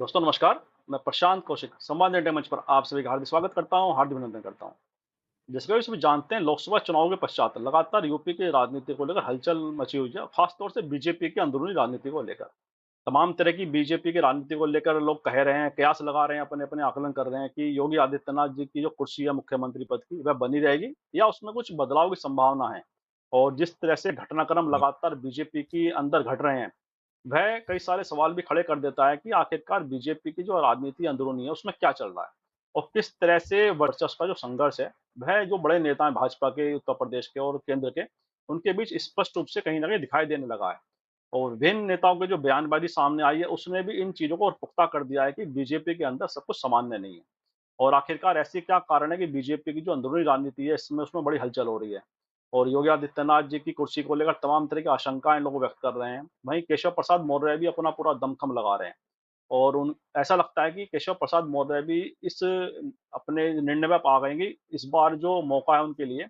दोस्तों नमस्कार। मैं प्रशांत कौशिक संवाद इंडिया मंच पर आप सभी का हार्दिक स्वागत करता हूं, हार्दिक अभिनंदन करता हूं। जैसे कि सभी जानते हैं, लोकसभा चुनाव के पश्चात लगातार यूपी की राजनीति को लेकर हलचल मची हुई है, खासतौर से बीजेपी की अंदरूनी राजनीति को लेकर। तमाम तरह की बीजेपी की राजनीति को लेकर लोग कह रहे हैं, कयास लगा रहे हैं, अपने अपने आकलन कर रहे हैं कि योगी आदित्यनाथ जी की जो कुर्सी है मुख्यमंत्री पद की, वह बनी रहेगी या उसमें कुछ बदलाव की संभावना है। और जिस तरह से घटनाक्रम जी, लगातार बीजेपी की अंदर घट रहे हैं, वह कई सारे सवाल भी खड़े कर देता है कि आखिरकार बीजेपी की जो राजनीति अंदरूनी है, उसमें क्या चल रहा है? और किस तरह से वर्चस्व का जो संघर्ष है, वह जो बड़े नेता हैं भाजपा के, उत्तर प्रदेश के और केंद्र के, उनके बीच स्पष्ट रूप से कहीं न कहीं दिखाई देने लगा है। और विभिन्न नेताओं की जो बयानबाज़ी सामने आई है, उसने भी इन चीज़ों को और पुख्ता कर दिया है कि बीजेपी के अंदर सब कुछ सामान्य नहीं है। और आखिरकार ऐसी क्या कारण है कि बीजेपी की जो अंदरूनी राजनीति है, इसमें उसमें बड़ी हलचल हो रही है। और योगी आदित्यनाथ जी की कुर्सी को लेकर तमाम तरह की आशंकाएँ लोग व्यक्त कर रहे हैं। वहीं केशव प्रसाद मौर्य भी अपना पूरा दमखम लगा रहे हैं। और उन ऐसा लगता है कि केशव प्रसाद मौर्य भी इस अपने निर्णय पे आ गए हैं कि इस बार जो मौका है उनके लिए,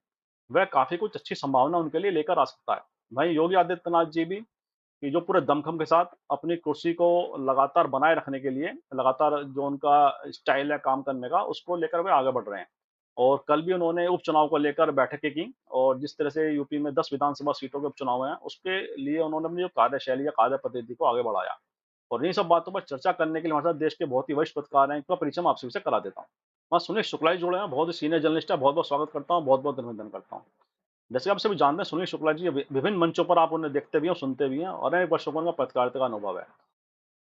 वह काफ़ी कुछ अच्छी संभावना उनके लिए लेकर आ सकता है। वहीं योगी आदित्यनाथ जी भी कि जो पूरे दमखम के साथ अपनी कुर्सी को लगातार बनाए रखने के लिए लगातार जो उनका स्टाइल है काम करने का, उसको लेकर वे आगे बढ़ रहे हैं। और कल भी उन्होंने उपचुनाव को लेकर बैठकें की और जिस तरह से यूपी में 10 विधानसभा सीटों के उपचुनाव हैं, उसके लिए उन्होंने अपनी जो कार्यशैली या कार्य पद्धति को आगे बढ़ाया। और इन्हीं सब बातों पर चर्चा करने के लिए हमारे साथ देश के बहुत ही वरिष्ठ पत्रकार हैं, इनका परिचय मैं आप सभी से करा देता हूँ। मैं सुनील शुक्ला जी जुड़े हैं, बहुत ही सीनियर जर्नलिस्ट हैं, बहुत-बहुत स्वागत करता हूँ, बहुत-बहुत अभिनंदन करता हूँ। जैसे आप सभी जानते हैं, सुनील शुक्ला जी विभिन्न मंचों पर आप उन्हें देखते भी हैं और सुनते भी हैं और अनेक वर्षों का उनका पत्रकारिता का अनुभव है।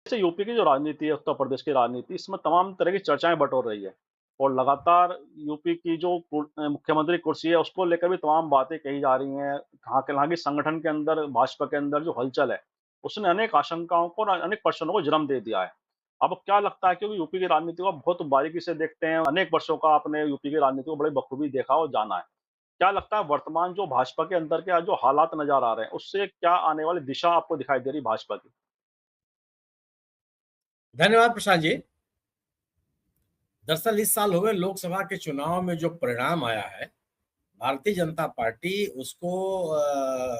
जैसे यूपी की जो राजनीति है, उत्तर प्रदेश की राजनीति, इसमें तमाम तरह की चर्चाएँ बटोर रही है और लगातार यूपी की जो मुख्यमंत्री कुर्सी है, उसको लेकर भी तमाम बातें कही जा रही हैं। कहाँ के संगठन के अंदर, भाजपा के अंदर जो हलचल है, उसने अनेक आशंकाओं को और अनेक प्रश्नों को जन्म दे दिया है। अब क्या लगता है, क्योंकि यूपी की राजनीति को आप बहुत बारीकी से देखते हैं, अनेक वर्षों का आपने यूपी की राजनीति को बड़ी बखूबी देखा और जाना है। क्या लगता है वर्तमान जो भाजपा के अंदर के जो हालात नज़र आ रहे हैं, उससे क्या आने वाली दिशा आपको दिखाई दे रही है भाजपा की? धन्यवाद प्रशांत जी। दरअसल इस साल हुए लोकसभा के चुनाव में जो परिणाम आया है, भारतीय जनता पार्टी उसको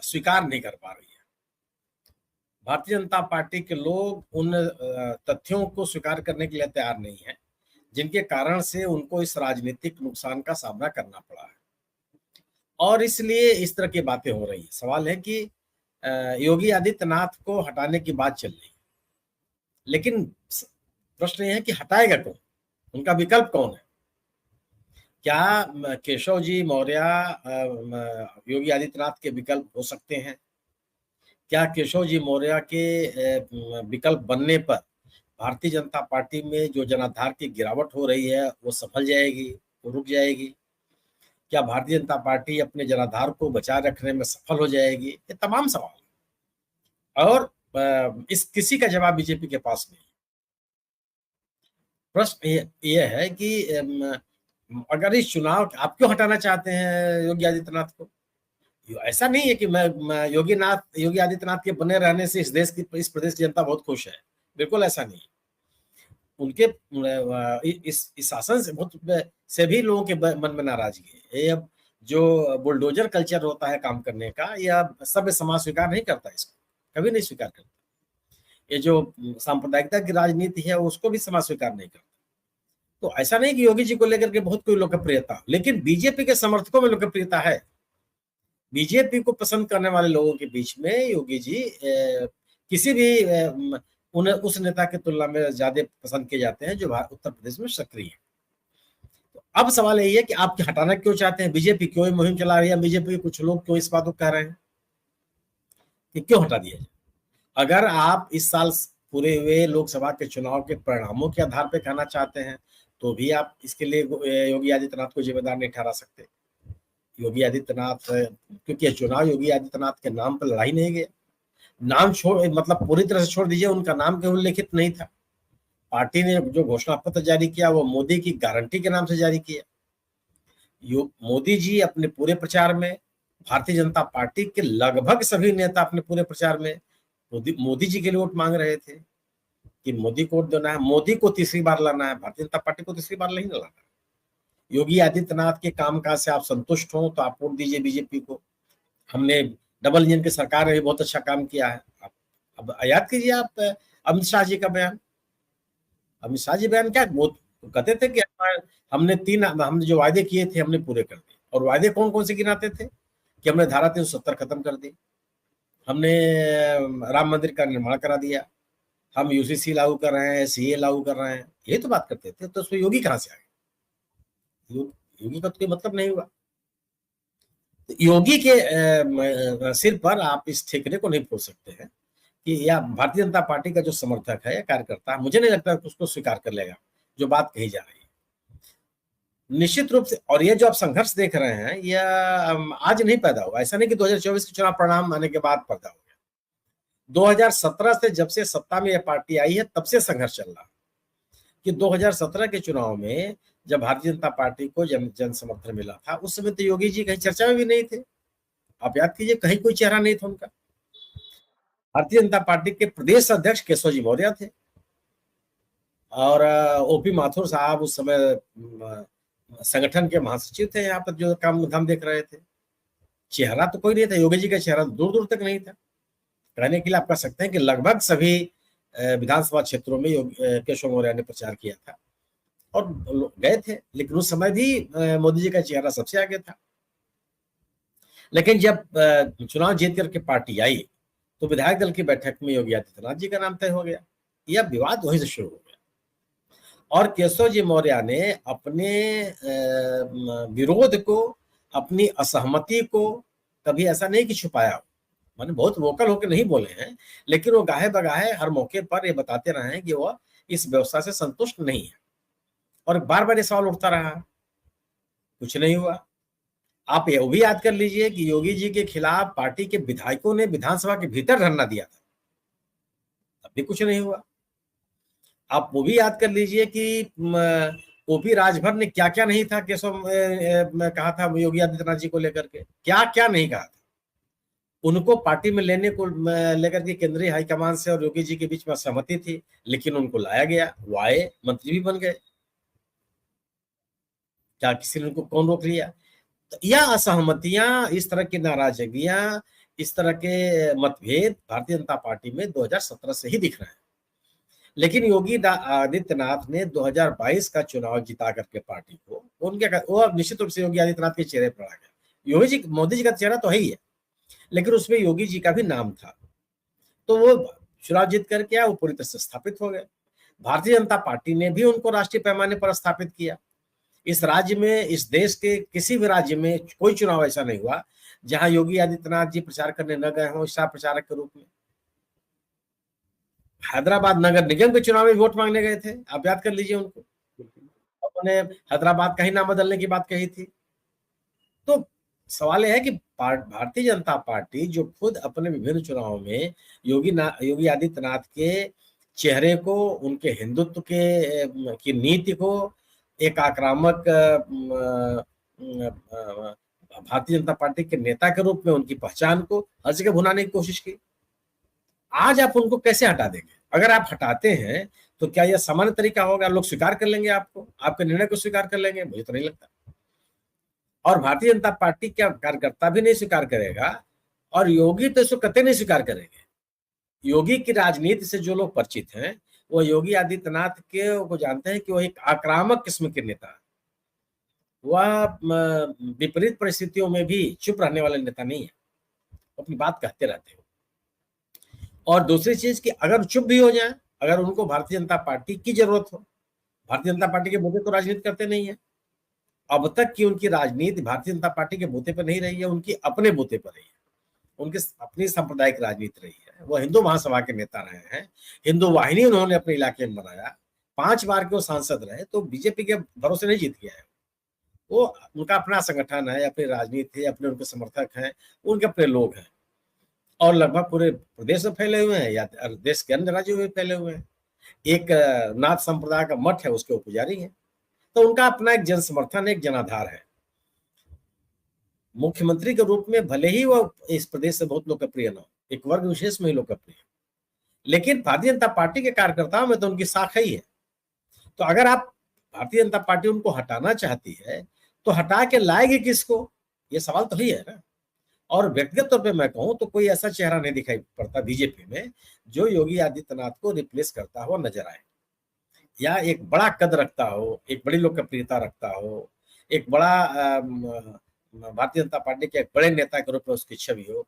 स्वीकार नहीं कर पा रही है। भारतीय जनता पार्टी के लोग उन तथ्यों को स्वीकार करने के लिए तैयार नहीं हैं, जिनके कारण से उनको इस राजनीतिक नुकसान का सामना करना पड़ा है और इसलिए इस तरह की बातें हो रही हैं। सवाल है कि योगी आदित्यनाथ को हटाने की बात चल रही है, लेकिन प्रश्न ये है कि हटाएगा कौन? उनका विकल्प कौन है? क्या केशव जी मौर्य योगी आदित्यनाथ के विकल्प हो सकते हैं? क्या केशव जी मौर्य के विकल्प बनने पर भारतीय जनता पार्टी में जो जनाधार की गिरावट हो रही है, वो सफल जाएगी, वो रुक जाएगी? क्या भारतीय जनता पार्टी अपने जनाधार को बचाए रखने में सफल हो जाएगी? ये तमाम सवाल और इस किसी का जवाब बीजेपी के पास नहीं। प्रश्न ये है कि अगर इस चुनाव आप क्यों हटाना चाहते हैं योगी आदित्यनाथ को? ऐसा नहीं है कि मैं योगी आदित्यनाथ के बने रहने से इस प्रदेश की जनता बहुत खुश है। बिल्कुल ऐसा नहीं। उनके इस शासन से से भी लोगों के मन में नाराजगी है। ये अब जो बुलडोजर कल्चर होता है काम करने का, यह सभ्य समाज स्वीकार नहीं करता इसको, कभी नहीं स्वीकार करता। ये जो सांप्रदायिकता की राजनीति है, उसको भी समाज स्वीकार नहीं करता। तो ऐसा नहीं कि योगी जी को लेकर के बहुत कोई लोकप्रियता, लेकिन बीजेपी के समर्थकों में लोकप्रियता है। बीजेपी को पसंद करने वाले लोगों के बीच में योगी जी किसी भी उन्हें उस नेता की तुलना में ज्यादा पसंद किए जाते हैं जो उत्तर प्रदेश में सक्रिय है। तो अब सवाल यही है कि आप हटाना क्यों चाहते हैं? बीजेपी क्यों ये मुहिम चला रही है? बीजेपी के कुछ लोग क्यों इस बात को कह रहे हैं कि क्यों हटा दिया जाए? अगर आप इस साल पूरे हुए लोकसभा के चुनाव के परिणामों के आधार पर कहना चाहते हैं, तो भी आप इसके लिए योगी आदित्यनाथ को जिम्मेदार नहीं ठहरा सकते। योगी आदित्यनाथ, क्योंकि ये चुनाव योगी आदित्यनाथ के नाम पर लड़ाई नहीं गया। नाम छोड़ मतलब पूरी तरह से छोड़ दीजिए, उनका नाम कहीं उल्लेखित नहीं था। पार्टी ने जो घोषणा पत्र जारी किया वो मोदी की गारंटी के नाम से जारी किया। मोदी जी अपने पूरे प्रचार में, भारतीय जनता पार्टी के लगभग सभी नेता अपने पूरे प्रचार में मोदी जी के लिए वोट मांग रहे थे कि मोदी को वोट देना है, मोदी को तीसरी बार लाना है, भारतीय जनता पार्टी को तीसरी बार नहीं लाना है। योगी आदित्यनाथ के कामकाज से आप संतुष्ट हो तो आप वोट दीजिए बीजेपी को। हमने डबल इंजन की सरकार ने भी बहुत अच्छा काम किया है। अब याद कीजिए आप अमित शाह जी का बयान। अमित शाह जी बयान क्या वो कहते थे कि हमने हमने जो वायदे किए थे हमने पूरे कर दिए। और वायदे कौन कौन से गिनाते थे कि हमने धारा 370 खत्म कर दी, हमने राम मंदिर का निर्माण करा दिया, हम यूसीसी लागू कर रहे हैं, सीए लागू कर रहे हैं, ये तो बात करते थे। तो उसमें योगी कहां से आ गए? योगी का तो कोई मतलब नहीं हुआ। तो योगी के सिर पर आप इस ठेकरे को नहीं फोड़ सकते हैं कि या भारतीय जनता पार्टी का जो समर्थक है, कार्यकर्ता, मुझे नहीं लगता उसको स्वीकार कर लेगा जो बात कही जा रही है। निश्चित रूप से। और ये जो आप संघर्ष देख रहे हैं यह आज नहीं पैदा हुआ, ऐसा नहीं कि 2024 के चुनाव परिणाम आने के बाद पैदा हो गया। 2017 से जब से सत्ता में यह पार्टी आई है तब से संघर्ष चल रहा है कि 2017 के चुनाव में जब भारतीय जनता पार्टी को जन समर्थन मिला था उस समय तो योगी जी कहीं चर्चा में भी नहीं थे। आप याद कीजिए, कहीं कोई चेहरा नहीं था उनका। भारतीय जनता पार्टी के प्रदेश अध्यक्ष केशव जी मौर्य थे और ओपी माथुर साहब उस समय संगठन के महासचिव थे, यहाँ पर जो काम धाम देख रहे थे। चेहरा तो कोई नहीं था, योगी जी का चेहरा दूर दूर तक नहीं था। कहने के लिए आप कह सकते हैं कि लगभग सभी विधानसभा क्षेत्रों में केशव मौर्य ने प्रचार किया था और गए थे, लेकिन उस समय भी मोदी जी का चेहरा सबसे आगे था। लेकिन जब चुनाव जीत करके पार्टी आई तो विधायक दल की बैठक में योगी आदित्यनाथ जी का नाम तय हो गया। यह विवाद वहीं से शुरू हो गया और केशव जी मौर्य ने अपने विरोध को, अपनी असहमति को कभी ऐसा नहीं कि छुपाया, माने बहुत वोकल होकर नहीं बोले हैं, लेकिन वो गाहे बगाहे हर मौके पर ये बताते रहे हैं कि वो इस व्यवस्था से संतुष्ट नहीं है। और बार बार ये सवाल उठता रहा, कुछ नहीं हुआ। आप ये भी याद कर लीजिए कि योगी जी के खिलाफ पार्टी के विधायकों ने विधानसभा के भीतर धरना दिया था, तब भी कुछ नहीं हुआ। आप वो भी याद कर लीजिए कि ओपी राजभर ने क्या क्या नहीं था केशव कहा था योगी आदित्यनाथ जी को लेकर के, क्या क्या नहीं कहा था। उनको पार्टी में लेने को लेकर के केंद्रीय हाईकमान से और योगी जी के बीच में सहमति थी, लेकिन उनको लाया गया, वो आए, मंत्री भी बन गए। क्या किसी ने उनको कौन रोक लिया? तो यह असहमतियां, इस तरह की नाराजगियां, इस तरह के मतभेद भारतीय जनता पार्टी में 2017 से ही दिख रहे हैं। लेकिन योगी आदित्यनाथ ने 2022 का चुनाव जिता करके पार्टी को वो निश्चित रूप से योगी आदित्यनाथ के चेहरे पर आ गया। योगी जी, मोदी जी का चेहरा तो है ही है, लेकिन उसमें योगी जी का भी नाम था, तो वो चुनाव जीत करके वो पूरी तरह से स्थापित हो गए। भारतीय जनता पार्टी ने भी उनको राष्ट्रीय पैमाने पर स्थापित किया। इस राज्य में, इस देश के किसी भी राज्य में कोई चुनाव ऐसा नहीं हुआ जहां योगी आदित्यनाथ जी प्रचार करने न गए हों स्टार प्रचारक के रूप में। हैदराबाद नगर निगम के चुनाव में वोट मांगने गए थे, आप याद कर लीजिए उनको, उन्होंने हैदराबाद का ही नाम बदलने की बात कही थी। तो सवाल यह है कि भारतीय जनता पार्टी जो खुद अपने विभिन्न चुनावों में योगी आदित्यनाथ के चेहरे को, उनके हिंदुत्व के की नीति को, एक आक्रामक भारतीय जनता पार्टी के नेता के रूप में उनकी पहचान को हर जगह भुनाने की कोशिश की, आज आप उनको कैसे हटा देंगे? अगर आप हटाते हैं तो क्या यह सामान्य तरीका होगा? लोग स्वीकार कर लेंगे आपको, आपके निर्णय को स्वीकार कर लेंगे? मुझे तो नहीं लगता। और भारतीय जनता पार्टी का कार्यकर्ता भी नहीं स्वीकार करेगा और योगी तो इसको कतई नहीं स्वीकार करेंगे। योगी की राजनीति से जो लोग परिचित हैं वो योगी आदित्यनाथ के को जानते हैं कि वो एक आक्रामक किस्म के नेता है। वह विपरीत परिस्थितियों में भी चुप रहने वाले नेता नहीं है, अपनी बात कहते रहते हो। और दूसरी चीज कि अगर चुप भी हो जाए, अगर उनको भारतीय जनता पार्टी की जरूरत हो, भारतीय जनता पार्टी के बूते तो राजनीति करते नहीं है। अब तक की उनकी राजनीति भारतीय जनता पार्टी के बूते पर नहीं रही है, उनकी अपने बूते पर रही है, उनकी अपनी सांप्रदायिक राजनीति रही है। वो हिंदू महासभा के नेता रहे हैं, हिंदू वाहिनी उन्होंने अपने इलाके में बनाया, 5 बार के वो सांसद रहे, तो बीजेपी के भरोसे नहीं जीत गया है। वो उनका अपना संगठन है, अपनी राजनीति है, अपने उनके समर्थक हैं, उनके अपने लोग हैं और लगभग पूरे प्रदेश में फैले हुए हैं या देश के अन्य राज्यों में फैले हुए हैं। एक नाथ संप्रदाय का मठ है, उसके वो पुजारी हैं, तो उनका अपना एक जन समर्थन, एक जनाधार है। मुख्यमंत्री के रूप में भले ही वो इस प्रदेश से बहुत लोकप्रिय न हो, एक वर्ग विशेष में ही लोकप्रिय, लेकिन भारतीय जनता पार्टी के कार्यकर्ताओं में तो उनकी साख ही है। तो अगर आप भारतीय जनता पार्टी उनको हटाना चाहती है तो हटा के लाएगी किसको? ये सवाल तो ही है ना। और व्यक्तिगत तौर पे मैं कहूं तो कोई ऐसा चेहरा नहीं दिखाई पड़ता बीजेपी में जो योगी आदित्यनाथ को रिप्लेस करता हुआ नजर आए। या एक बड़ा कद रखता हो, एक बड़ी लोकप्रियता रखता हो, एक बड़ा भारतीय जनता पार्टी के एक बड़े नेता के रूप में उसकी छवि हो,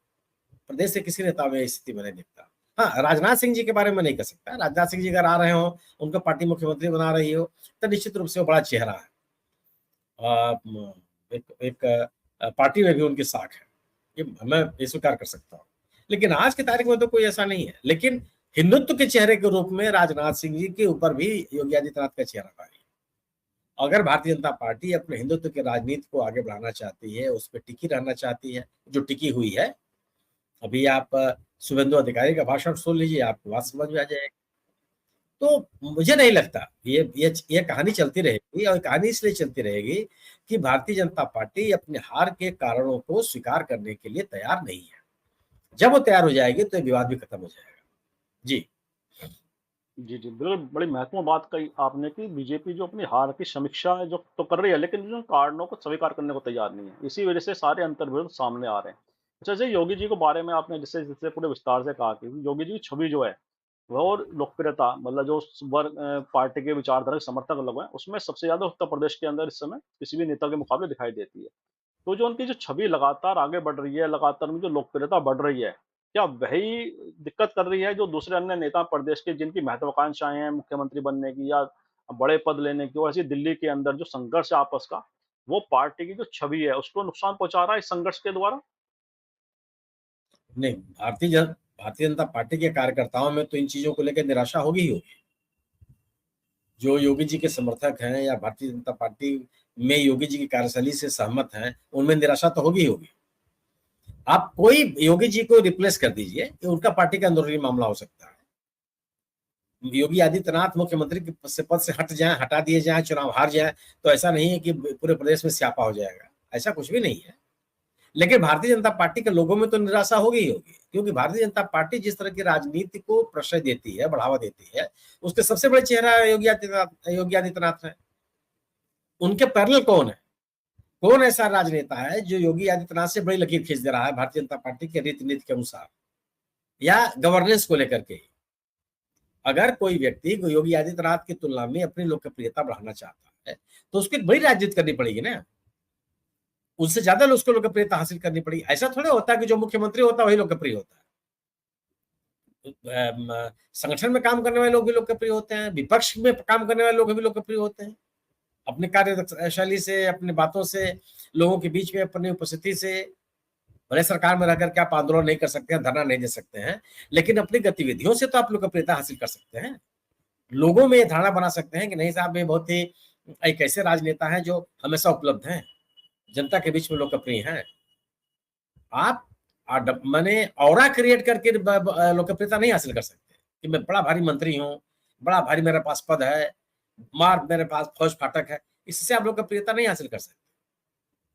प्रदेश के किसी नेता में स्थिति में नहीं दिखता। हाँ, राजनाथ सिंह जी के बारे में नहीं कह सकता। राजनाथ सिंह जी अगर आ रहे हो, उनको पार्टी मुख्यमंत्री बना रही हो, तो निश्चित रूप से वो बड़ा चेहरा है। एक पार्टी में भी उनकी साख है, ये मैं ये स्वीकार कर सकता हूँ। लेकिन आज की तारीख में तो कोई ऐसा नहीं है। लेकिन हिंदुत्व के चेहरे के रूप में राजनाथ सिंह जी के ऊपर भी योगी आदित्यनाथ का चेहरा भारी है। अगर भारतीय जनता पार्टी अपने हिंदुत्व के राजनीति को आगे बढ़ाना चाहती है, उस पर टिकी रहना चाहती है, जो टिकी हुई है, अभी आप शुभेंदु अधिकारी का भाषण सुन लीजिए, आपको बात समझ में आ जाएगी। तो मुझे नहीं लगता ये कहानी चलती रहेगी, और कहानी इसलिए चलती रहेगी कि भारतीय जनता पार्टी अपने हार के कारणों को स्वीकार करने के लिए तैयार नहीं है। जब वो तैयार हो जाएगी तो ये विवाद भी खत्म हो जाएगा। जी जी, जी। बिल्कुल, बड़ी महत्वपूर्ण बात कही आपने कि बीजेपी जो अपनी हार की समीक्षा जो तो कर रही है, लेकिन जो कारणों को स्वीकार करने को तैयार नहीं है। इसी वजह से सारे अंतर्विरोध सामने आ रहे हैं। जैसे योगी जी के बारे में आपने जिससे जिससे पूरे विस्तार से कहा कि योगी जी की छवि जो है, वह और लोकप्रियता मतलब जो पार्टी के विचारधारा के समर्थक लोग हैं, उसमें सबसे ज़्यादा उत्तर प्रदेश के अंदर इस समय किसी भी नेता के मुकाबले दिखाई देती है। तो जो उनकी जो छवि लगातार आगे बढ़ रही है, लगातार उनकी जो लोकप्रियता बढ़ रही है, क्या वही दिक्कत कर रही है जो दूसरे अन्य नेता प्रदेश के जिनकी महत्वाकांक्षाएँ हैं मुख्यमंत्री बनने की या बड़े पद लेने की और ऐसी दिल्ली के अंदर जो संघर्ष है आपस का, वो पार्टी की जो छवि है उसको नुकसान पहुँचा रहा है इस संघर्ष के द्वारा? नहीं, भारतीय जनता पार्टी के कार्यकर्ताओं में तो इन चीजों को लेकर निराशा होगी ही होगी। जो योगी जी के समर्थक हैं या भारतीय जनता पार्टी में योगी जी की कार्यशैली से सहमत हैं, उनमें निराशा तो होगी ही होगी। आप कोई योगी जी को रिप्लेस कर दीजिए, ये उनका पार्टी का अंदरूनी मामला हो सकता है। योगी आदित्यनाथ मुख्यमंत्री के पद से हट जाएं, हटा दिए जाएं, चुनाव हार जाएं, तो ऐसा नहीं है कि पूरे प्रदेश में स्यापा हो जाएगा, ऐसा कुछ भी नहीं है। लेकिन भारतीय जनता पार्टी के लोगों में तो निराशा होगी ही होगी, क्योंकि भारतीय जनता पार्टी जिस तरह की राजनीति को प्रश्रय देती है, बढ़ावा देती है, उसके सबसे बड़े चेहरा योगी आदित्यनाथ है। उनके पैरेलल कौन है? कौन ऐसा राजनेता है जो योगी आदित्यनाथ से बड़ी लकीर खींच दे रहा है भारतीय जनता पार्टी के रीति नीति के अनुसार या गवर्नेंस को लेकर के? अगर कोई व्यक्ति योगी आदित्यनाथ की तुलना में अपनी लोकप्रियता बढ़ाना चाहता है, तो उसकी बड़ी राजनीति करनी पड़ेगी ना, उससे ज्यादा उसको लोकप्रियता हासिल करनी पड़ेगी। ऐसा थोड़ा होता है कि जो मुख्यमंत्री होता है वही लोकप्रिय होता है। संगठन में काम करने वाले लोग भी लोकप्रिय होते हैं, विपक्ष में काम करने वाले लोग भी लोकप्रिय होते हैं, अपने कार्यशैली से, अपनी बातों से, लोगों के बीच में अपनी उपस्थिति से। भले सरकार में रहकर के आप आंदोलन नहीं कर सकते हैं, धरना नहीं दे सकते हैं, लेकिन अपनी गतिविधियों से तो आप लोकप्रियता हासिल कर सकते हैं। लोगों में ये धारणा बना सकते हैं कि नहीं साहब, ये बहुत ही एक ऐसे राजनेता हैं जो हमेशा उपलब्ध हैं, जनता के बीच में लोकप्रिय हैं। आप माने ऑरा क्रिएट करके लोकप्रियता नहीं हासिल कर सकते कि मैं बड़ा भारी मंत्री हूँ, बड़ा भारी मेरे पास पद है, मार मेरे पास फौज फाटक है, इससे आप लोकप्रियता नहीं हासिल कर सकते।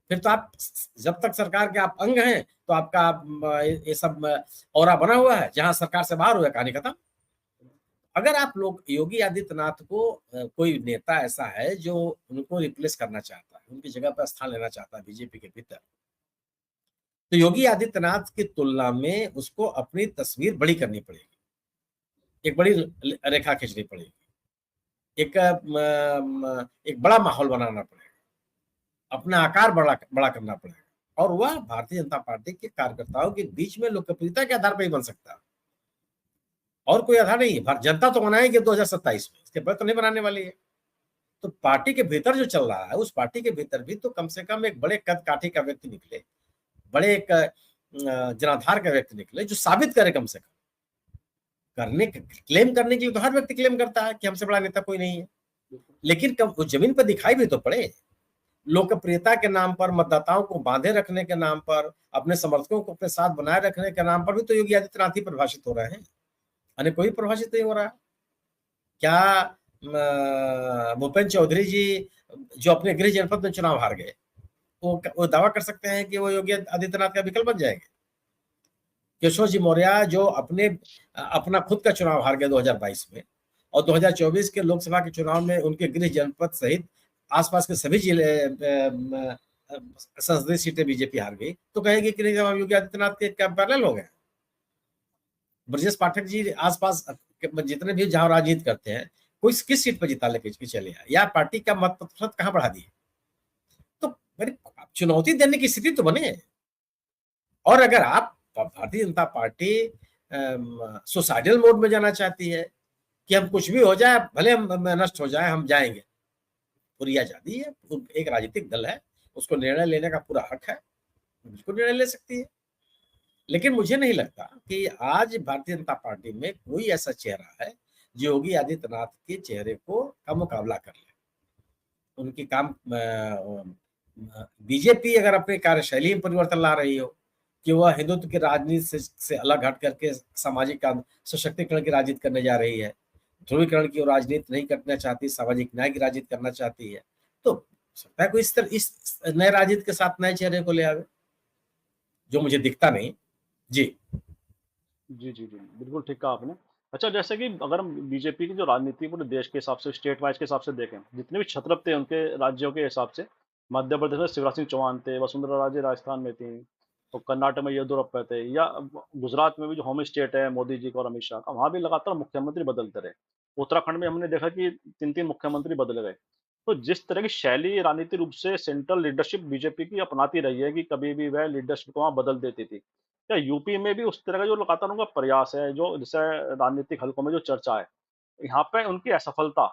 फिर तो आप जब तक सरकार के आप अंग हैं तो आपका ये सब ऑरा बना हुआ है, जहां सरकार से बाहर हुआ कहानी खत्म। अगर आप लोग योगी आदित्यनाथ को कोई नेता ऐसा है जो उनको रिप्लेस करना चाहता है, उनकी जगह पर स्थान लेना चाहता है बीजेपी के भीतर, तो योगी आदित्यनाथ की तुलना में उसको अपनी तस्वीर बड़ी करनी पड़ेगी, एक बड़ी रेखा खींचनी पड़ेगी, एक बड़ा माहौल बनाना पड़ेगा, अपना आकार बड़ा करना पड़ेगा, और वह भारतीय जनता पार्टी के कार्यकर्ताओं के बीच में लोकप्रियता के आधार पर ही बन सकता है, और कोई आधार नहीं है। जनता तो बनाएगी 2027 में, इसके बाद तो नहीं बनाने वाली है। तो पार्टी के भीतर जो चल रहा है, उस पार्टी के भीतर भी तो कम से कम एक बड़े कद काठी का व्यक्ति निकले, बड़े एक जनाधार का व्यक्ति निकले, जो साबित करे कम से कम। क्लेम करने के लिए तो हर व्यक्ति क्लेम करता है कि हमसे बड़ा नेता कोई नहीं है, लेकिन कब जमीन पर दिखाई भी तो पड़े। लोकप्रियता के नाम पर, मतदाताओं को बांधे रखने के नाम पर, अपने समर्थकों को अपने साथ बनाए रखने के नाम पर भी तो योगी आदित्यनाथ ही प्रभाषित हो रहे हैं, अन्य कोई प्रभाषित नहीं हो रहा। क्या भूपेंद्र चौधरी जी जो अपने गृह जनपद में चुनाव हार गए, वो दावा कर सकते हैं कि वो योगी आदित्यनाथ का विकल्प बन जाएंगे? केशव जी मौर्य जो अपना खुद का चुनाव हार गए 2022 में, और 2024 के लोकसभा के चुनाव में उनके गृह जनपद सहित आसपास के सभी जिले संसदीय सीटें बीजेपी हार गई, तो कहेगी कि नहीं जब योगी आदित्यनाथ के क्या पैरेलल हो गए? ब्रजेश पाठक जी आसपास जितने भी जहां राजनीति करते हैं, कोई किस सीट पर जिता लेके चले आए, या पार्टी का मत प्रतिशत कहाँ बढ़ा दिए? तो मेरे चुनौती देने की स्थिति तो बने। और अगर आप Bharatiya Janata party suicidal mode में जाना चाहती है कि हम कुछ भी हो जाए, भले हम नष्ट हो जाए, हम जाएंगे, पूरी आजादी है, एक राजनीतिक दल है, उसको निर्णय लेने का पूरा हक है, बिल्कुल निर्णय ले सकती है। लेकिन मुझे नहीं लगता कि आज भारतीय जनता पार्टी में कोई ऐसा चेहरा है जो योगी आदित्यनाथ के चेहरे को का मुकाबला कर ले। उनकी काम बीजेपी अगर अपनी कार्यशैली में परिवर्तन ला रही हो कि वह हिंदुत्व की राजनीति से अलग हट करके सामाजिक सशक्तिकरण की राजनीति करने जा रही है, ध्रुवीकरण की राजनीति नहीं करना चाहती, सामाजिक न्याय की राजनीति करना चाहती है, तो सकता है कोई इस नए राजनीति के साथ नए चेहरे को ले आवे, जो मुझे दिखता नहीं। जी जी, जी, जी। बिल्कुल ठीक कहा आपने। अच्छा, जैसे कि अगर हम बीजेपी की जो राजनीति है पूरे देश के हिसाब से, स्टेट वाइज़ के हिसाब से देखें, जितने भी छत्रप थे उनके राज्यों के हिसाब से, मध्य प्रदेश में शिवराज सिंह चौहान थे, वसुंधरा राजे राजस्थान में थीं, और कर्नाटक में येदियुरप्पा थे, या गुजरात में भी जो होम स्टेट है मोदी जी का और अमित शाह का, वहाँ भी लगातार मुख्यमंत्री बदलते रहे। उत्तराखंड में हमने देखा कि 3-3 मुख्यमंत्री बदल गए। तो जिस तरह की शैली राजनीतिक रूप से सेंट्रल लीडरशिप बीजेपी की अपनाती रही है कि कभी भी वह लीडरशिप को वहाँ बदल देती थी। क्या यूपी में भी उस तरह का जो लगातार उनका प्रयास है, जो जैसे राजनीतिक हलकों में जो चर्चा है, यहाँ पे उनकी असफलता,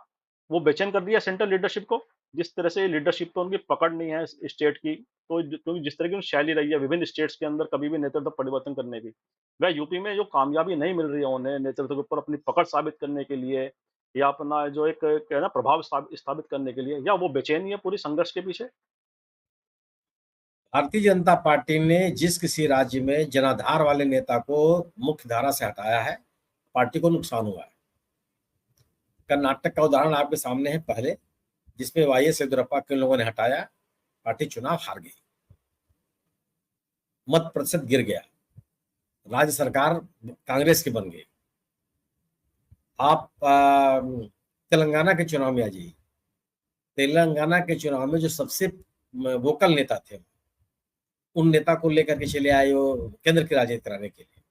वो बेचैन कर दिया सेंट्रल लीडरशिप को? जिस तरह से लीडरशिप पे उनकी पकड़ नहीं है इस स्टेट की, तो क्योंकि जिस तरह की उनकी शैली रही है विभिन्न स्टेट्स के अंदर कभी भी नेतृत्व परिवर्तन करने की, वह यूपी में जो कामयाबी नहीं मिल रही है उन्हें नेतृत्व के ऊपर अपनी पकड़ साबित करने के लिए, या अपना जो एक क्या है ना प्रभाव स्थापित करने के लिए, या वो बेचैनी है पूरी संघर्ष के पीछे? भारतीय जनता पार्टी ने जिस किसी राज्य में जनाधार वाले नेता को मुख्य धारा से हटाया है, पार्टी को नुकसान हुआ है। कर्नाटक का उदाहरण आपके सामने है पहले, जिसमें वाईएस येदियुरप्पा के लोगों ने हटाया, पार्टी चुनाव हार गई, मत प्रतिशत गिर गया, राज्य सरकार कांग्रेस की बन गई। आप तेलंगाना के चुनाव में आ जाइए, तेलंगाना के चुनाव में जो सबसे वोकल नेता थे, उन नेता को लेकर के चले आए वो केंद्र की राजनीति कराने के लिए,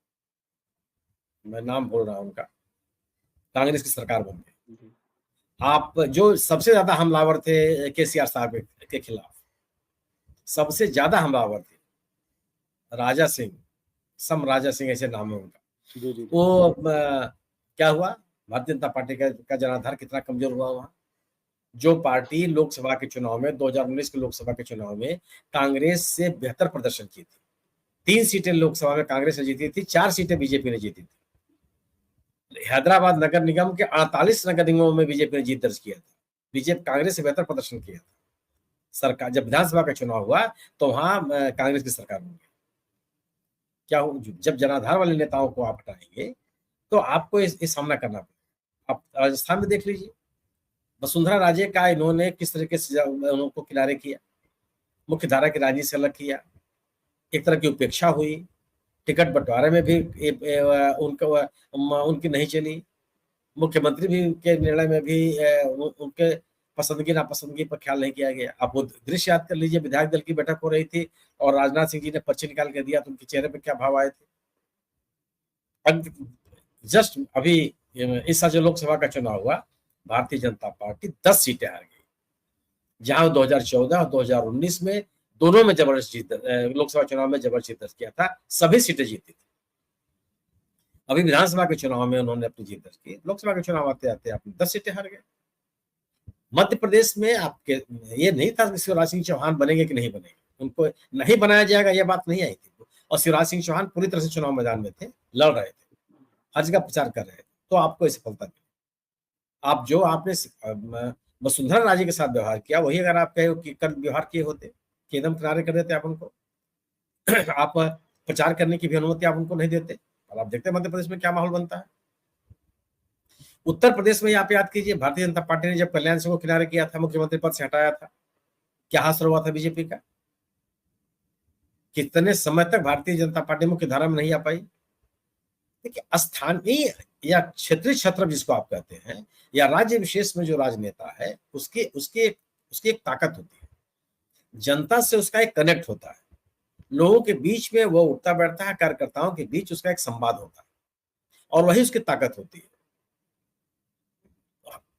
मैं नाम बोल रहा हूं उनका, कांग्रेस की सरकार बन गई। आप जो सबसे ज्यादा हमलावर थे केसीआर साहब के खिलाफ, सबसे ज्यादा हमलावर थे राजा सिंह, सम राजा सिंह ऐसे नाम है उनका। जी, जी, जी। वो क्या हुआ, भारतीय जनता पार्टी का जनाधार कितना कमजोर हुआ वहां। जो पार्टी लोकसभा के चुनाव में 2019 के लोकसभा के चुनाव में कांग्रेस से बेहतर प्रदर्शन की थी, 3 सीटें लोकसभा में कांग्रेस ने जीती थी, 4 सीटें बीजेपी ने जीती थी। हैदराबाद नगर निगम के 48 नगर निगमों में बीजेपी ने जीत दर्ज किया था, बीजेपी कांग्रेस से बेहतर प्रदर्शन किया था। सरकार जब विधानसभा का चुनाव हुआ तो वहां कांग्रेस की सरकार बन गई। क्या हो, जब जनाधार वाले नेताओं को आप हटाएंगे तो आपको इस सामना करना पड़ेगा। आप राजस्थान में देख लीजिए, वसुंधरा राजे का इन्होंने किस तरीके से उनको किनारे किया, मुख्य धारा की राजनीति से अलग किया, एक तरह की उपेक्षा हुई, टिकट बंटवारे में भी उनकी नहीं चली, मुख्यमंत्री भी के निर्णय में भी उनके पसंदगी नापसंदगी पर ख्याल नहीं किया गया। आप वो दृश्य याद कर लीजिए, विधायक दल की बैठक हो रही थी और राजनाथ सिंह जी ने पर्ची निकाल के दिया तो उनके चेहरे पर क्या भाव आए थे। जस्ट अभी इस साल जो लोकसभा का चुनाव हुआ, भारतीय जनता पार्टी 10 सीटें हार गई, जहां 2014 और 2019 में दोनों में जबरदस्त जीत, लोकसभा चुनाव में जबरदस्त जीत दर्ज किया था, सभी सीटें जीती थी। अभी विधानसभा के चुनाव में उन्होंने अपनी जीत दर्ज की, लोकसभा के चुनाव आते आते अपनी 10 सीटें हार गए। मध्य प्रदेश में आपके ये नहीं था कि शिवराज सिंह चौहान बनेंगे कि नहीं बनेंगे, उनको नहीं बनाया जाएगा ये बात नहीं आई थी, और शिवराज सिंह चौहान पूरी तरह से चुनाव मैदान में थे, लड़ रहे थे, हर जगह प्रचार कर रहे थे, तो आपको सफलता मिली। आप जो आपने वसुंधरा राजे के साथ व्यवहार किया, वही अगर आप कहे कि कल व्यवहार किए होते कि एकदम किनारे कर देते आप उनको आप प्रचार करने की भी अनुमति आप उनको नहीं देते। और आप देखते हैं मध्य प्रदेश में क्या माहौल बनता है। उत्तर प्रदेश में आप याद कीजिए, भारतीय जनता पार्टी ने जब कल्याण सिंह को किनारे किया था, मुख्यमंत्री पद से हटाया था, क्या हासिल हुआ था बीजेपी का? कितने समय तक भारतीय जनता पार्टी मुख्य धारा में नहीं आ पाई। देखिए, स्थानीय या क्षेत्रीय छत्र जिसको आप कहते हैं, या राज्य विशेष में जो राजनेता है, उसकी उसकी एक ताकत होती है, जनता से उसका एक कनेक्ट होता है, लोगों के बीच में वो उठता बैठता है, कार्यकर्ताओं के बीच उसका एक संवाद होता है, और वही उसकी ताकत होती है।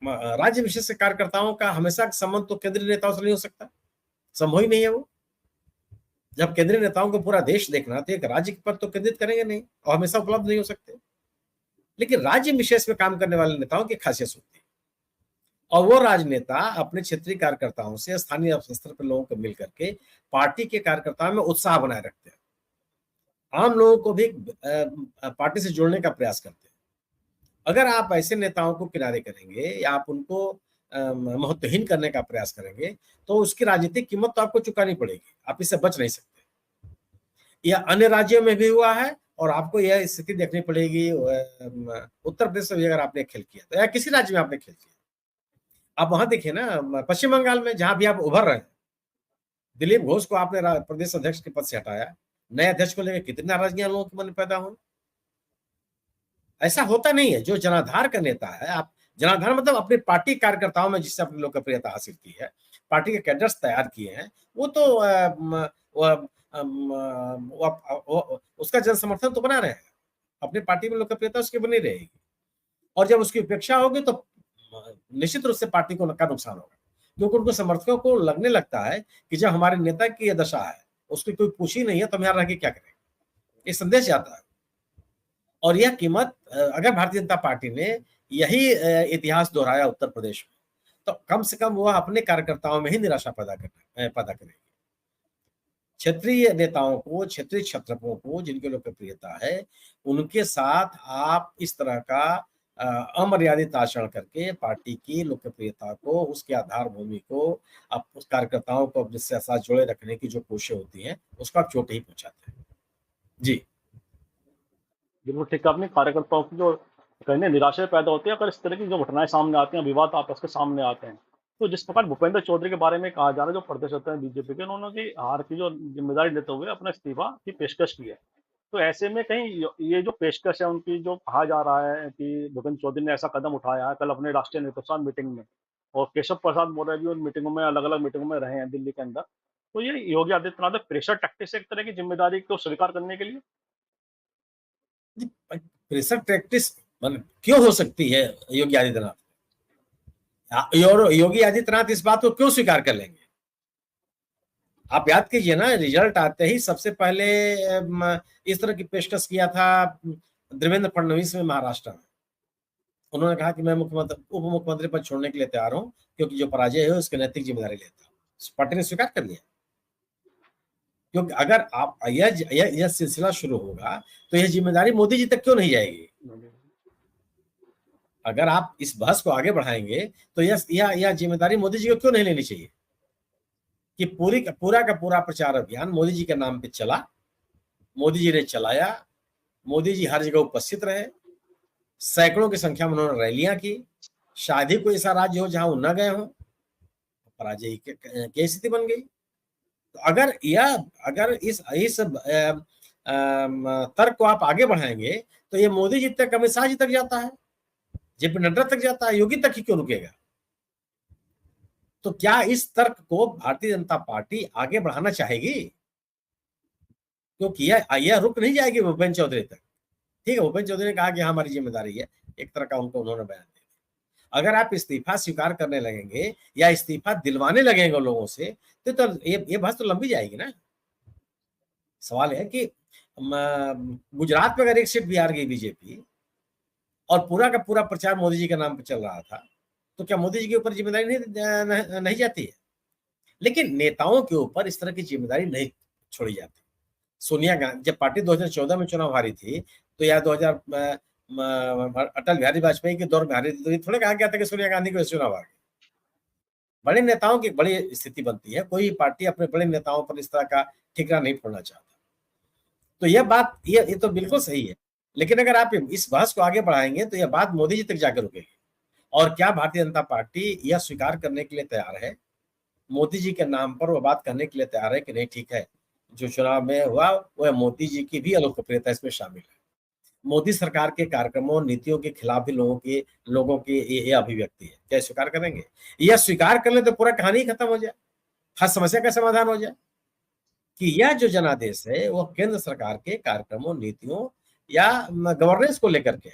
राज्य विशेष के कार्यकर्ताओं का हमेशा संबंध तो केंद्रीय नेताओं से नहीं हो सकता, संभव ही नहीं है वो। जब केंद्रीय नेताओं को पूरा देश देखना तो एक राज्य पर तो केंद्रित करेंगे नहीं और हमेशा उपलब्ध नहीं हो सकते। लेकिन राज्य विशेष में काम करने वाले नेताओं की खासियत होती है और वो राजनेता अपने क्षेत्रीय कार्यकर्ताओं से स्थानीय स्तर पर लोगों को मिल करके पार्टी के कार्यकर्ताओं में उत्साह बनाए रखते हैं, आम लोगों को भी पार्टी से जोड़ने का प्रयास करते हैं। अगर आप ऐसे नेताओं को किनारे करेंगे या आप उनको महत्वहीन करने का प्रयास करेंगे तो उसकी राजनीतिक कीमत तो आपको चुकानी पड़ेगी, आप इससे बच नहीं सकते। यह अन्य राज्यों में भी हुआ है और आपको यह स्थिति देखनी पड़ेगी उत्तर प्रदेश में भी अगर आपने खेल किया तो या किसी राज्य में आपने खेल किया। आप वहां देखिए ना, पश्चिम बंगाल में जहां भी आप उभर रहे हैं, दिलीप घोष को आपने प्रदेश अध्यक्ष के पद से हटाया, नए अध्यक्ष को लेकर कितनी नाराजगियां लोगों के मन में पैदा हो। ऐसा होता नहीं है। जो जनाधार का नेता है, आप जनाधार मतलब अपनी पार्टी कार्यकर्ताओं में जिससे अपनी लोकप्रियता हासिल की है, पार्टी के कैडर्स तैयार किए हैं, वो तो उसका जन समर्थन तो बना रहे हैं, अपनी पार्टी में लोकप्रियता उसकी बनी रहेगी और जब उसकी उपेक्षा होगी तो निश्चित रूप से पार्टी को का नुकसान होगा, क्योंकि उनको समर्थकों को लगने लगता है कि जब हमारे नेता की यह दशा है, उसकी कोई पूछ ही नहीं है तो हम यहाँ रह के क्या करेंगे, ये संदेश जाता है। और यह कीमत अगर भारतीय जनता पार्टी ने यही इतिहास दोहराया उत्तर प्रदेश में, तो कम से कम वह अपने कार्यकर्ताओं में ही निराशा पैदा करेगी। क्षेत्रीय नेताओं को, क्षेत्रीय क्षत्रपों को जिनकी लोकप्रियता है, उनके साथ आप इस तरह का अमर्यादित आचरण करके पार्टी की लोकप्रियता को, उसके आधार भूमि को, आप उस कार्यकर्ताओं को अपने साथ जोड़े रखने की जो कोशिशें होती हैं, उसको आप चोट ही पहुंचाते हैं। जी बिल्कुल ठीक है। अपने कार्यकर्ताओं की जो कहीं निराशा पैदा होती है अगर इस तरह की जो घटनाएं सामने आती हैं, विवाद आपस के सामने आते हैं। तो जिस प्रकार भूपेंद्र चौधरी के बारे में कहा जा रहा है, जो प्रदेश होते हैं बीजेपी के, उन्होंने की हार की जो जिम्मेदारी लेते हुए अपना इस्तीफा की पेशकश की है। तो ऐसे में कहीं ये जो पेशकश है उनकी, जो कहा जा रहा है कि भूपेंद्र चौधरी ने ऐसा कदम उठाया है, कल अपने राष्ट्रीय नेतृत्व के साथ मीटिंग में, और केशव प्रसाद मौर्य भी उन मीटिंगों में, अलग-अलग मीटिंगों में रहे हैं दिल्ली के अंदर। तो ये योगी आदित्यनाथ प्रेशर टैक्टिक्स, एक तरह की जिम्मेदारी को स्वीकार करने के लिए? प्रेशर टैक्टिक्स क्यों हो सकती है योगी आदित्यनाथ? योगी आदित्यनाथ इस बात को क्यों स्वीकार कर लेंगे? आप याद कीजिए ना, रिजल्ट आते ही सबसे पहले इस तरह की पेशकश किया था देवेंद्र फडणवीस में महाराष्ट्र में। उन्होंने कहा कि मैं उप मुख्यमंत्री पद छोड़ने के लिए तैयार हूं, क्योंकि जो पराजय है उसकी नैतिक जिम्मेदारी लेता हूं। पार्टी ने स्वीकार कर लिया, क्योंकि अगर आप यह सिलसिला शुरू होगा तो यह जिम्मेदारी मोदी जी तक क्यों नहीं जाएगी? अगर आप इस बहस को आगे बढ़ाएंगे तो यह जिम्मेदारी मोदी जी को क्यों नहीं लेनी चाहिए कि पूरा का पूरा प्रचार अभियान मोदी जी के नाम पे चला, मोदी जी ने चलाया, मोदी जी हर जगह उपस्थित रहे, सैकड़ों की संख्या में उन्होंने रैलियां की, शायद ही कोई ऐसा राज्य हो जहां वो न गए हों, पराजय की स्थिति बन गई। तो अगर इस तर्क को आप आगे बढ़ाएंगे तो ये मोदी जी तक, अमित शाह जी तक जाता है, जेपी नड्डा तक जाता है, योगी तक ही क्यों रुकेगा? तो क्या इस तर्क को भारतीय जनता पार्टी आगे बढ़ाना चाहेगी? क्योंकि यह रुक नहीं जाएगी भूपेंद्र चौधरी तक। ठीक है, भूपेंद्र चौधरी ने कहा कि हमारी जिम्मेदारी है, एक तरह का उन्होंने बयान दिया। अगर आप इस्तीफा स्वीकार करने लगेंगे या इस्तीफा दिलवाने लगेंगे लोगों से, तो ये बहस तो लंबी जाएगी ना। सवाल है कि गुजरात में अगर एक सीट भी हार गई बीजेपी और पूरा का पूरा प्रचार मोदी जी के नाम पर चल रहा था, तो क्या मोदी जी के ऊपर जिम्मेदारी नहीं जाती है? लेकिन नेताओं के ऊपर इस तरह की जिम्मेदारी नहीं छोड़ी जाती। सोनिया गांधी जब पार्टी 2014 में चुनाव हारी थी, तो या 2000 अटल बिहारी वाजपेयी के दौर में हारी थी, तो ये थोड़ा कहा गया था कि सोनिया गांधी को चुनाव हार गई। बड़े नेताओं की बड़ी स्थिति बनती है, कोई पार्टी अपने बड़े नेताओं पर इस तरह का ठिकरा नहीं फोड़ना चाहता। तो यह बात ये तो बिल्कुल सही है, लेकिन अगर आप इस बहस को आगे बढ़ाएंगे तो यह बात मोदी जी तक जाकर रुकेगी। और क्या भारतीय जनता पार्टी यह स्वीकार करने के लिए तैयार है, मोदी जी के नाम पर वो बात करने के लिए तैयार है कि नहीं ठीक है, जो चुनाव में हुआ वह मोदी जी की भी अलोकप्रियता इसमें शामिल है, मोदी सरकार के कार्यक्रमों नीतियों के खिलाफ भी लोगों की ये अभिव्यक्ति है, क्या स्वीकार करेंगे? यह स्वीकार कर ले तो पूरा कहानी ही खत्म हो जाए, हर समस्या का समाधान हो जाए कि यह जो जनादेश है वो केंद्र सरकार के कार्यक्रमों, नीतियों या गवर्नेंस को लेकर के।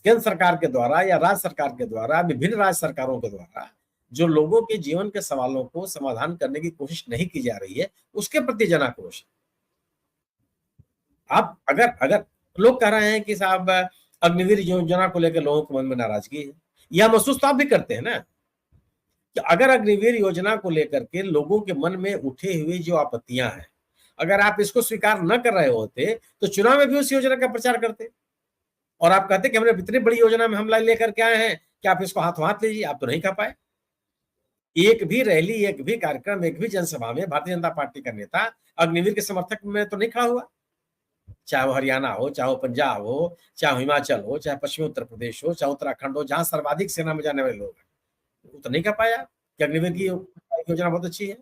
केंद्र सरकार के द्वारा या राज्य सरकार के द्वारा, विभिन्न राज्य सरकारों के द्वारा जो लोगों के जीवन के सवालों को समाधान करने की कोशिश नहीं की जा रही है, उसके प्रति जन आक्रोश। आप अगर अगर लोग कह रहे हैं कि साहब अग्निवीर योजना को लेकर लोगों के मन में नाराजगी है, यह महसूस तो आप भी करते हैं ना कि अगर अग्निवीर योजना को लेकर के लोगों के मन में उठे हुए जो आपत्तियां हैं, अगर आप इसको स्वीकार न कर रहे होते तो चुनाव में भी उस योजना का प्रचार करते, और आप कहते कि हमने इतनी बड़ी योजना में हम लेकर के आए हैं कि आप इसको हाथों हाथ लीजिए, आप तो नहीं कर पाए। एक भी रैली, एक भी कार्यक्रम, एक भी जनसभा में भारतीय जनता पार्टी का नेता अग्निवीर के समर्थक में तो नहीं खड़ा हुआ, चाहे वो हरियाणा हो, चाहे वो पंजाब हो, चाहे हिमाचल हो, चाहे पश्चिमी उत्तर प्रदेश हो, चाहे उत्तराखंड हो, जहां सर्वाधिक सेना में जाने वाले लोग हैं, वो तो नहीं कर पाया कि अग्निवीर की योजना बहुत अच्छी है।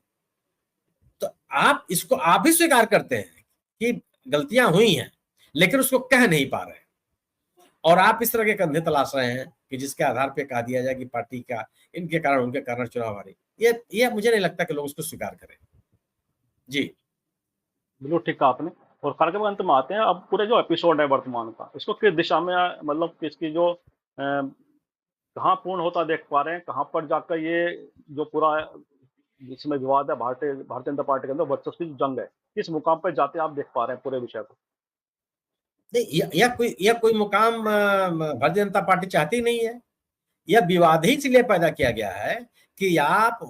तो आप इसको आप भी स्वीकार करते हैं कि गलतियां हुई हैं, लेकिन उसको कह नहीं पा रहे, और आप इस तरह के कंधे तलाश रहे हैं कि जिसके आधार पे कहा दिया जाए कि पार्टी का इनके कारण उनके कारण चुनाव हारी। ये मुझे नहीं लगता कि लोग उसको स्वीकार करें। जी। बिल्कुल ठीक कहा आपने। और कार्यक्रम के अंत में आते हैं, अब पूरे जो एपिसोड है वर्तमान का, इसको किस दिशा में मतलब इसकी जो कहाँ पूर्ण होता देख पा रहे हैं, कहाँ पर जाकर ये जो पूरा जिसमें विवाद है भारतीय जनता पार्टी के अंदर वर्चस्व की जंग है, किस मुकाम पर जाते आप देख पा रहे हैं पूरे विषय को? नहीं, यह कोई मुकाम भारतीय जनता पार्टी चाहती नहीं है। यह विवाद ही इसलिए पैदा किया गया है कि आप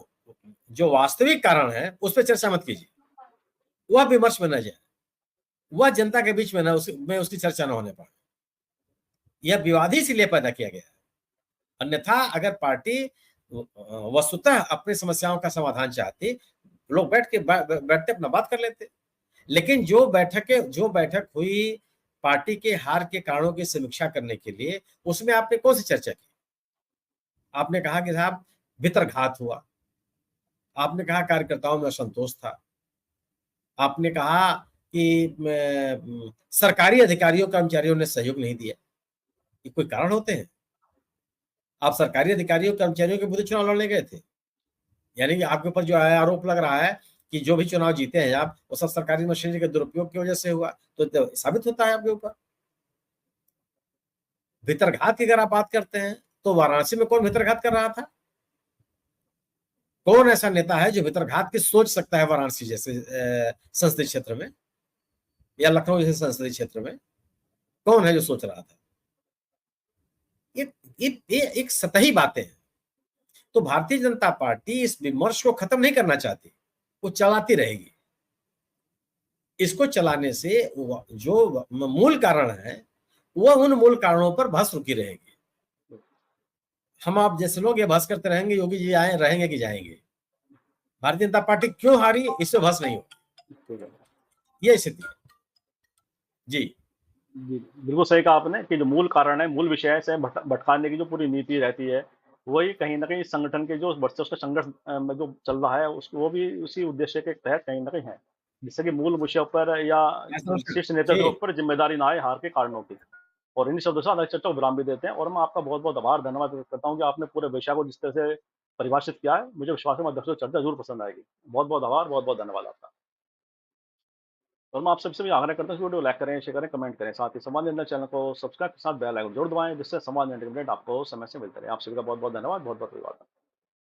जो वास्तविक कारण है उस पर चर्चा मत कीजिए, वह विमर्श में न जाए, वह जनता के बीच में न उसकी चर्चा न होने पाए। यह विवाद ही इसलिए पैदा किया गया है। अन्यथा अगर पार्टी वस्तुतः अपनी समस्याओं का समाधान चाहती, लोग बैठते अपना बात कर लेते। लेकिन जो बैठक हुई पार्टी के हार के कारणों की समीक्षा करने के लिए, उसमें आपने कौन सी चर्चा की? आपने कहा कि साहब भितरघात हुआ, आपने कहा कार्यकर्ताओं में असंतोष था, आपने कहा कि सरकारी अधिकारियों कर्मचारियों ने सहयोग नहीं दिया। ये कोई कारण होते हैं? आप सरकारी अधिकारियों कर्मचारियों के विरुद्ध चुनाव लड़ने गए थे, यानी कि आपके ऊपर जो है आरोप लग रहा है कि जो भी चुनाव जीते हैं आप, वो सब सरकारी मशीनरी के दुरुपयोग की वजह से हुआ, तो साबित होता है आपके ऊपर। भितरघात की अगर आप बात करते हैं तो वाराणसी में कौन भितरघात कर रहा था? कौन ऐसा नेता है जो भितरघात की सोच सकता है वाराणसी जैसे संसदीय क्षेत्र में या लखनऊ जैसे संसदीय क्षेत्र में? कौन है जो सोच रहा था? ये एक सतही बातें हैं। तो भारतीय जनता पार्टी इस विमर्श को खत्म नहीं करना चाहती, वो चलाती रहेगी। इसको चलाने से जो मूल कारण है, वह उन मूल कारणों पर बहस रुकी रहेगी। हम आप जैसे लोग ये बहस करते रहेंगे योगी जी आए रहेंगे कि जाएंगे, भारतीय जनता पार्टी क्यों हारी इससे बहस नहीं होगी। ये स्थिति है। जी जी, बिल्कुल सही कहा आपने कि जो मूल कारण है, मूल विषय से भटकाने की जो पूरी नीति रहती है, वही कहीं न कहीं संगठन के जो वर्चस्व का संघर्ष में जो चल रहा है, वो भी उसी उद्देश्य के तहत कहीं न कहीं है। जिससे कि मूल विषयों पर या शीर्ष नेतृत्व पर जिम्मेदारी ना आए हार के कारणों की। और इन्हीं शब्दों से आज चर्चा को विराम भी देते हैं, और मैं आपका बहुत-बहुत आभार, धन्यवाद व्यक्त करता हूँ कि आपने पूरे विषय को जिस तरह से परिभाषित किया है। मुझे विश्वास है दर्शकों को चर्चा ज़रूर पसंद आएगी। बहुत-बहुत आभार, बहुत-बहुत धन्यवाद आपका। और मैं आप सबसे भी आग्रह करता हूँ कि वीडियो लाइक करें, शेयर करें, कमेंट करें। साथ ही संवाद निरंतर चैनल को सब्सक्राइब के साथ बेल आइकन जरूर दबाएं, जिससे संवाद निरंतर अपडेट आपको समय से मिलते रहे। आप सभी का बहुत-बहुत धन्यवाद, बहुत-बहुत धन्यवाद।